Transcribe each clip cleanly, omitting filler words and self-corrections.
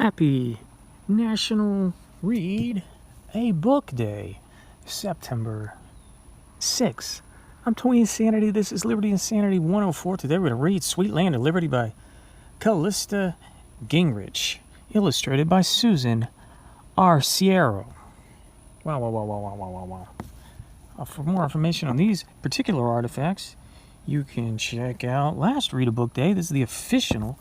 Happy National Read a Book Day, September 6th. I'm Tony Insanity. This is Liberty Insanity 104. Today we're going to read Sweet Land of Liberty by Callista Gingrich, illustrated by Susan Arciero. Wow. For more information on these particular artifacts, you can check out last Read a Book Day. This is the official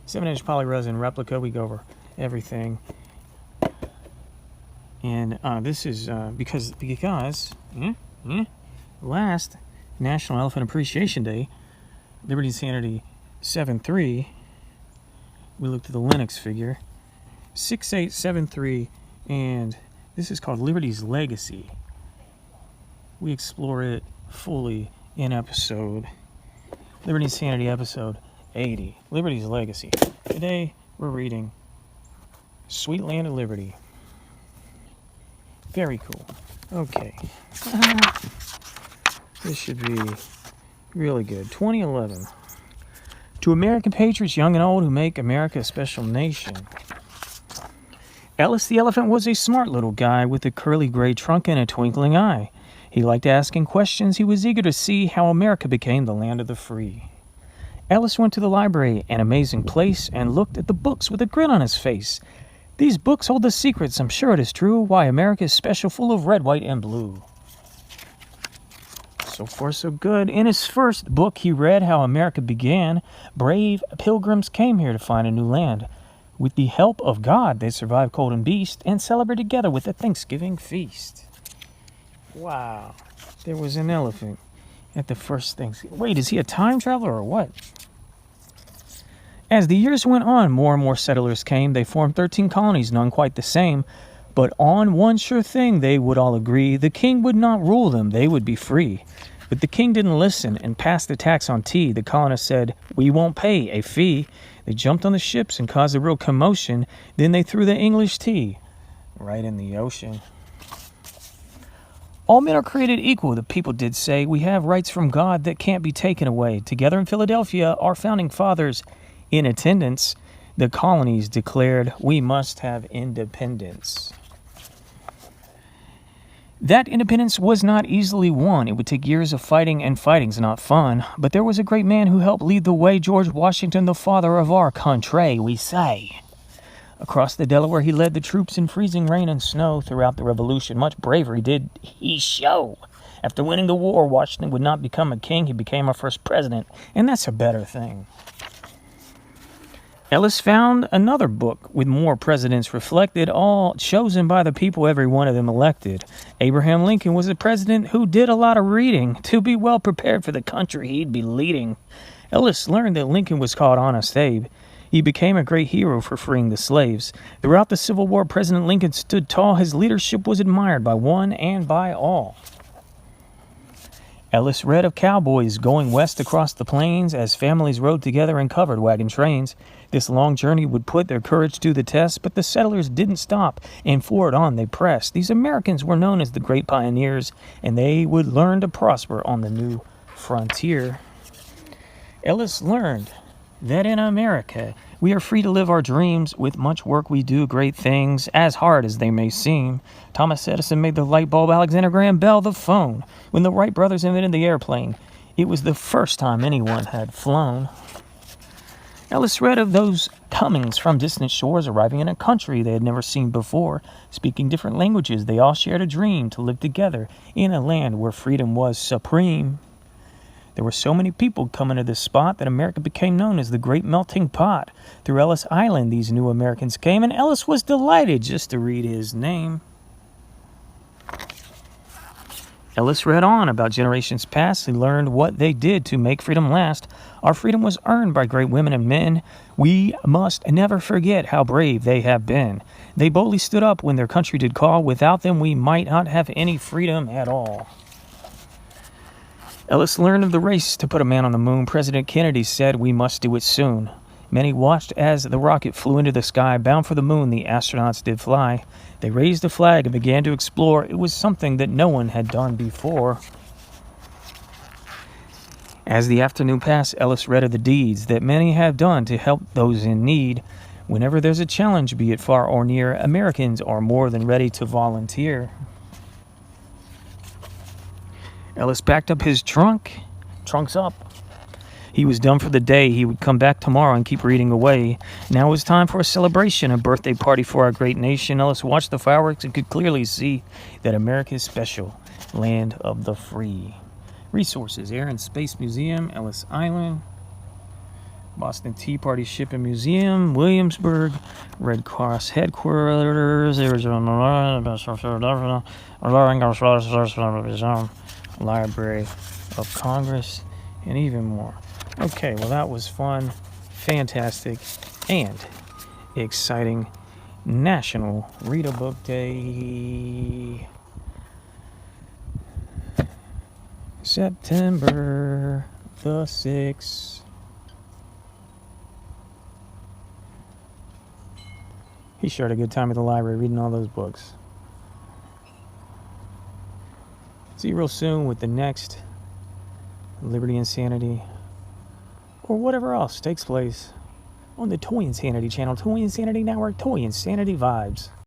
7-inch polyresin replica. We go over everything. And this is because last National Elephant Appreciation Day, Liberty Insanity 7-3, we looked at the Linux figure, 6873, and this is called Liberty's Legacy. We explore it fully in Liberty Insanity episode 80, Liberty's Legacy. Today we're reading Sweet Land of Liberty. Very cool. Okay. This should be really good. 2011. To American patriots, young and old, who make America a special nation. Ellis the elephant was a smart little guy with a curly gray trunk and a twinkling eye. He liked asking questions. He was eager to see how America became the land of the free. Ellis went to the library, an amazing place, and looked at the books with a grin on his face. These books hold the secrets, I'm sure it is true, why America is special, full of red, white, and blue. So far, so good. In his first book, he read how America began. Brave pilgrims came here to find a new land. With the help of God, they survived cold and beast and celebrated together with a Thanksgiving feast. Wow. There was an elephant at the first Thanksgiving. Wait, is he a time traveler or what? As the years went on, more and more settlers came. They formed 13 colonies, none quite the same. But on one sure thing they would all agree. The king would not rule them, they would be free. But the king didn't listen and passed the tax on tea. The colonists said, we won't pay a fee. They jumped on the ships and caused a real commotion. Then they threw the English tea right in the ocean. All men are created equal, the people did say. We have rights from God that can't be taken away. Together in Philadelphia, our founding fathers in attendance, the colonies declared we must have independence. That independence was not easily won. It would take years of fighting, and fighting's not fun. But there was a great man who helped lead the way, George Washington, the father of our country, we say. Across the Delaware, he led the troops in freezing rain and snow. Throughout the Revolution, much bravery did he show. After winning the war, Washington would not become a king. He became our first president, and that's a better thing. Ellis found another book with more presidents reflected, all chosen by the people, every one of them elected. Abraham Lincoln was a president who did a lot of reading to be well prepared for the country he'd be leading. Ellis learned that Lincoln was called Honest Abe. He became a great hero for freeing the slaves. Throughout the Civil War, President Lincoln stood tall. His leadership was admired by one and by all. Ellis read of cowboys going west across the plains as families rode together in covered wagon trains. This long journey would put their courage to the test, but the settlers didn't stop, and forward on they pressed. These Americans were known as the great pioneers, and they would learn to prosper on the new frontier. Ellis learned that in America, we are free to live our dreams. With much work we do great things, as hard as they may seem. Thomas Edison made the light bulb, Alexander Graham Bell the phone. When the Wright brothers invented the airplane, it was the first time anyone had flown. Ellis read of those comings from distant shores, arriving in a country they had never seen before. Speaking different languages, they all shared a dream to live together in a land where freedom was supreme. There were so many people coming to this spot that America became known as the Great Melting Pot. Through Ellis Island, these new Americans came, and Ellis was delighted just to read his name. Ellis read on about generations past. He learned what they did to make freedom last. Our freedom was earned by great women and men. We must never forget how brave they have been. They boldly stood up when their country did call. Without them, we might not have any freedom at all. Ellis learned of the race to put a man on the moon. President Kennedy said we must do it soon. Many watched as the rocket flew into the sky. Bound for the moon, the astronauts did fly. They raised a flag and began to explore. It was something that no one had done before. As the afternoon passed, Ellis read of the deeds that many have done to help those in need. Whenever there's a challenge, be it far or near, Americans are more than ready to volunteer. Ellis packed up his trunks up. He was done for the day. He would come back tomorrow and keep reading away. Now it was time for a celebration, a birthday party for our great nation. Ellis watched the fireworks and could clearly see that America is special, land of the free. Resources: Air and Space Museum, Ellis Island, Boston Tea Party Ship and Museum, Williamsburg, Red Cross Headquarters, Arizona, Library of Congress, and even more. Okay, well, that was fun, fantastic, and exciting. National Read a Book Day. September the 6th. He sure had a good time at the library reading all those books. See you real soon with the next Liberty Insanity, or whatever else takes place on the Toy Insanity channel, Toy Insanity Network, Toy Insanity Vibes.